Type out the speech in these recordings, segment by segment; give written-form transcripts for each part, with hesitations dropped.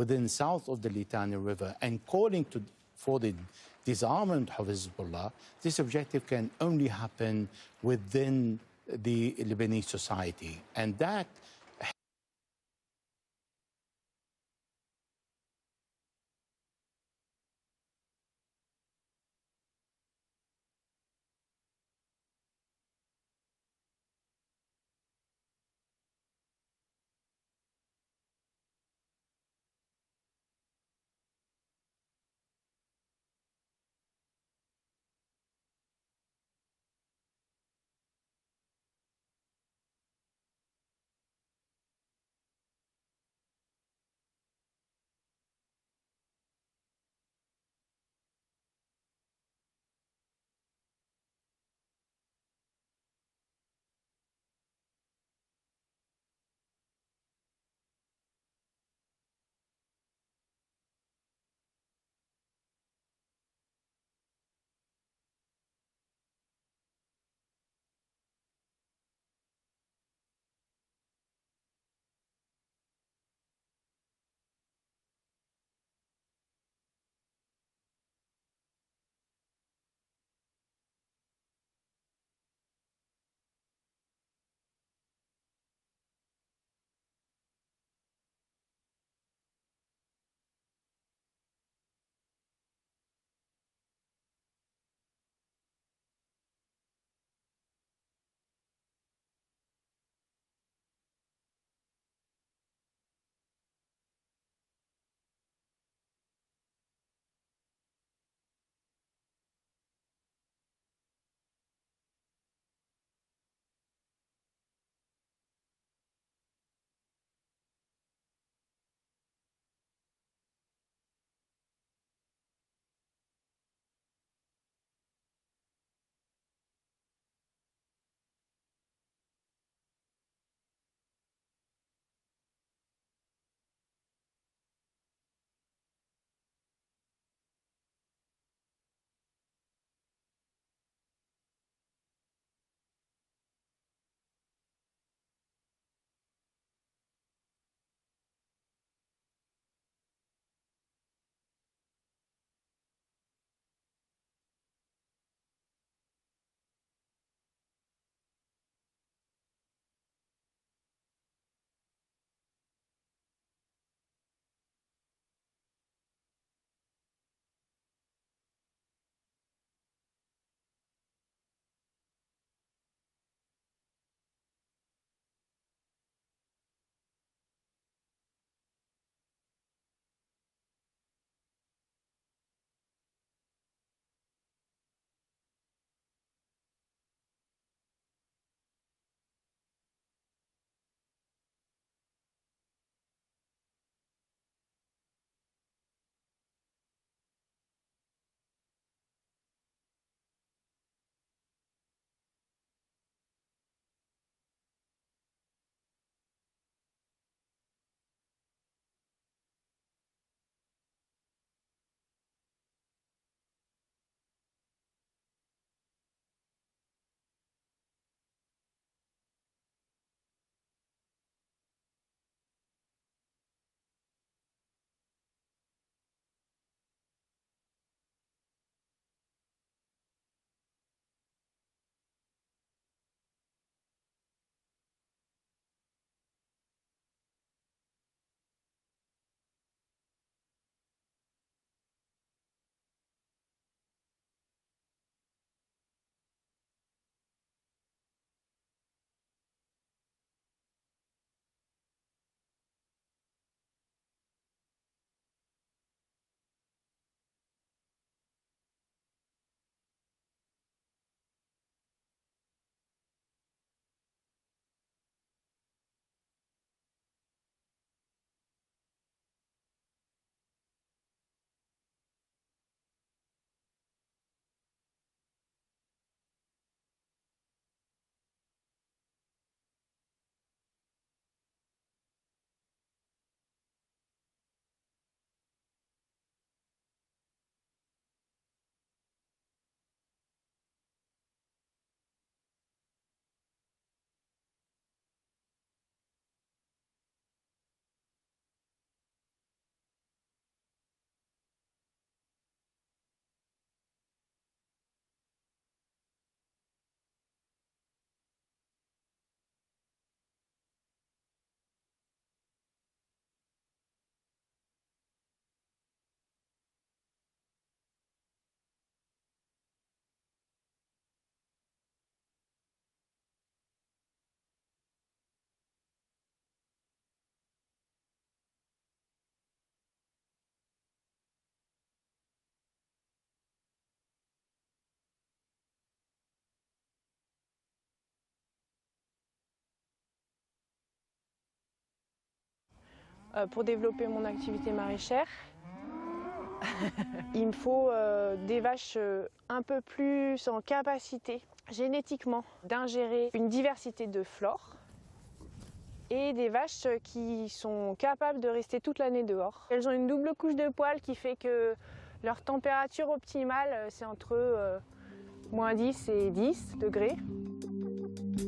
within south of the Litani River and calling for the disarmament of Hezbollah, this objective can only happen within the Lebanese society. And that pour développer mon activité maraîchère. Il me faut des vaches un peu plus en capacité génétiquement d'ingérer une diversité de flore et des vaches qui sont capables de rester toute l'année dehors. Elles ont une double couche de poils qui fait que leur température optimale c'est entre moins 10 et 10 degrés.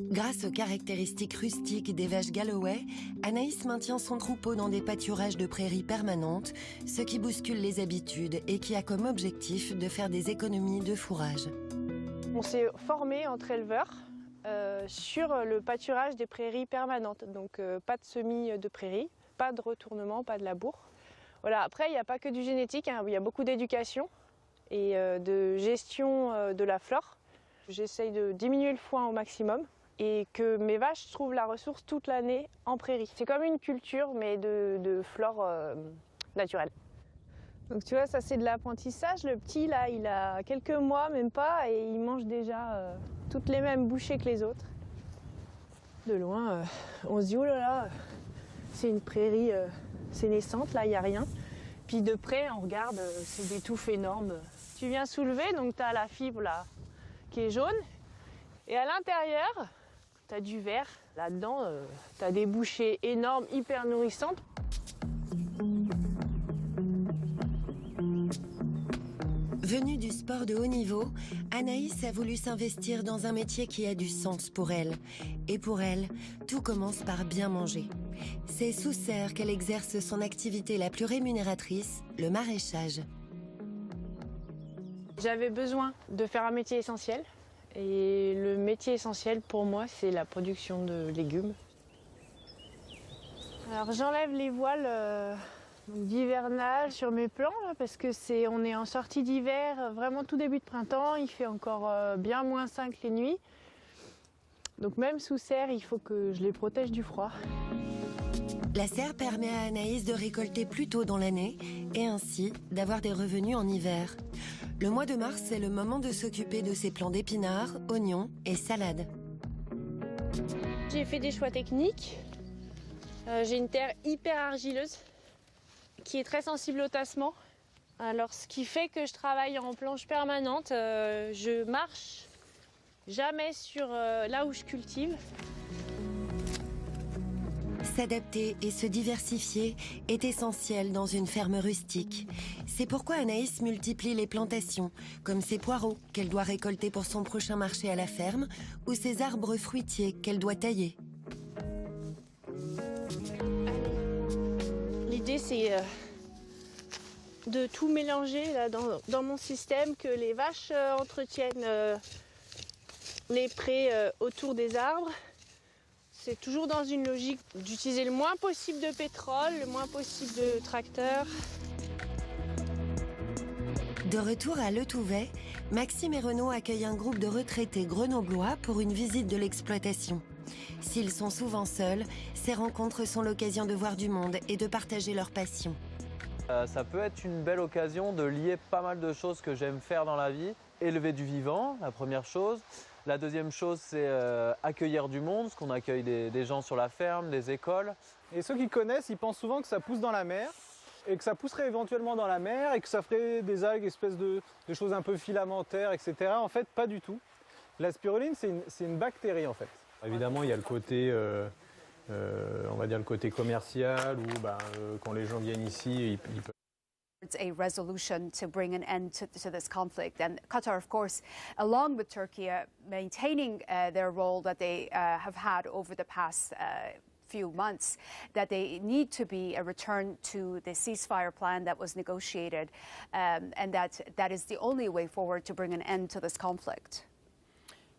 Grâce aux caractéristiques rustiques des vaches Galloway, Anaïs maintient son troupeau dans des pâturages de prairies permanentes, ce qui bouscule les habitudes et qui a comme objectif de faire des économies de fourrage. On s'est formé entre éleveurs sur le pâturage des prairies permanentes, donc pas de semis de prairies, pas de retournement, pas de labour. Voilà. Après, il n'y a pas que du génétique, hein, il y a beaucoup d'éducation et de gestion de la flore. J'essaye de diminuer le foin au maximum et que mes vaches trouvent la ressource toute l'année en prairie. C'est comme une culture, mais de flore naturelle. Donc tu vois, ça c'est de l'apprentissage. Le petit là, il a quelques mois, même pas, et il mange déjà toutes les mêmes bouchées que les autres. De loin, on se dit, oh là là, c'est une prairie sénescente, là il n'y a rien. Puis de près, on regarde, c'est des touffes énormes. Tu viens soulever, donc tu as la fibre là, qui est jaune, et à l'intérieur, tu as du vert. Là-dedans, tu as des bouchées énormes, hyper nourrissantes. Venue du sport de haut niveau, Anaïs a voulu s'investir dans un métier qui a du sens pour elle. Et pour elle, tout commence par bien manger. C'est sous serre qu'elle exerce son activité la plus rémunératrice, le maraîchage. J'avais besoin de faire un métier essentiel. Et le métier essentiel pour moi, c'est la production de légumes. Alors j'enlève les voiles d'hivernage sur mes plants là, parce que on est en sortie d'hiver, vraiment tout début de printemps, il fait encore bien moins 5 les nuits. Donc même sous serre, il faut que je les protège du froid. La serre permet à Anaïs de récolter plus tôt dans l'année et ainsi d'avoir des revenus en hiver. Le mois de mars, c'est le moment de s'occuper de ses plants d'épinards, oignons et salades. J'ai fait des choix techniques. J'ai une terre hyper argileuse qui est très sensible au tassement. Alors, ce qui fait que je travaille en planche permanente. Je marche jamais sur là où je cultive. S'adapter et se diversifier est essentiel dans une ferme rustique. C'est pourquoi Anaïs multiplie les plantations, comme ses poireaux qu'elle doit récolter pour son prochain marché à la ferme, ou ses arbres fruitiers qu'elle doit tailler. L'idée, c'est de tout mélanger là, dans mon système, que les vaches entretiennent les prés autour des arbres. C'est toujours dans une logique d'utiliser le moins possible de pétrole, le moins possible de tracteurs. De retour à Le Touvet, Maxime et Renaud accueillent un groupe de retraités grenoblois pour une visite de l'exploitation. S'ils sont souvent seuls, ces rencontres sont l'occasion de voir du monde et de partager leur passion. Ça peut être une belle occasion de lier pas mal de choses que j'aime faire dans la vie. Élever du vivant, la première chose. La deuxième chose, c'est accueillir du monde, parce qu'on accueille des gens sur la ferme, des écoles. Et ceux qui connaissent, ils pensent souvent que ça pousse dans la mer, et que ça pousserait éventuellement dans la mer, et que ça ferait des algues, espèces de choses un peu filamentaires, etc. En fait, pas du tout. La spiruline, c'est une bactérie, en fait. Évidemment, il y a le côté, on va dire le côté commercial, où quand les gens viennent ici, ils peuvent... A resolution to bring an end to this conflict, and Qatar, of course, along with Turkey, maintaining their role that they have had over the past few months, that they need to be a return to the ceasefire plan that was negotiated, and that is the only way forward to bring an end to this conflict.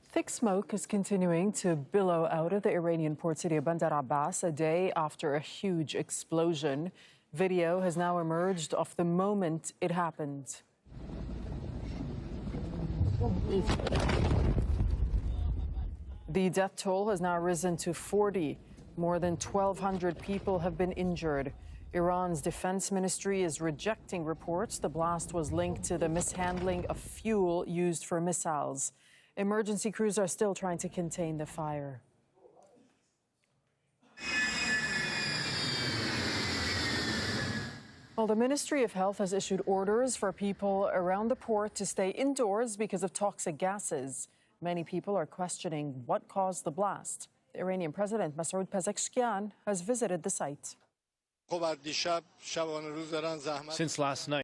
Thick smoke is continuing to billow out of the Iranian port city of Bandar Abbas a day after a huge explosion. Video has now emerged of the moment it happened. The death toll has now risen to 40. More than 1,200 people have been injured. Iran's defense ministry is rejecting reports the blast was linked to the mishandling of fuel used for missiles. Emergency crews are still trying to contain the fire. Well, the Ministry of Health has issued orders for people around the port to stay indoors because of toxic gases. Many people are questioning what caused the blast. The Iranian President Masoud Pezeshkian has visited the site. Since last night,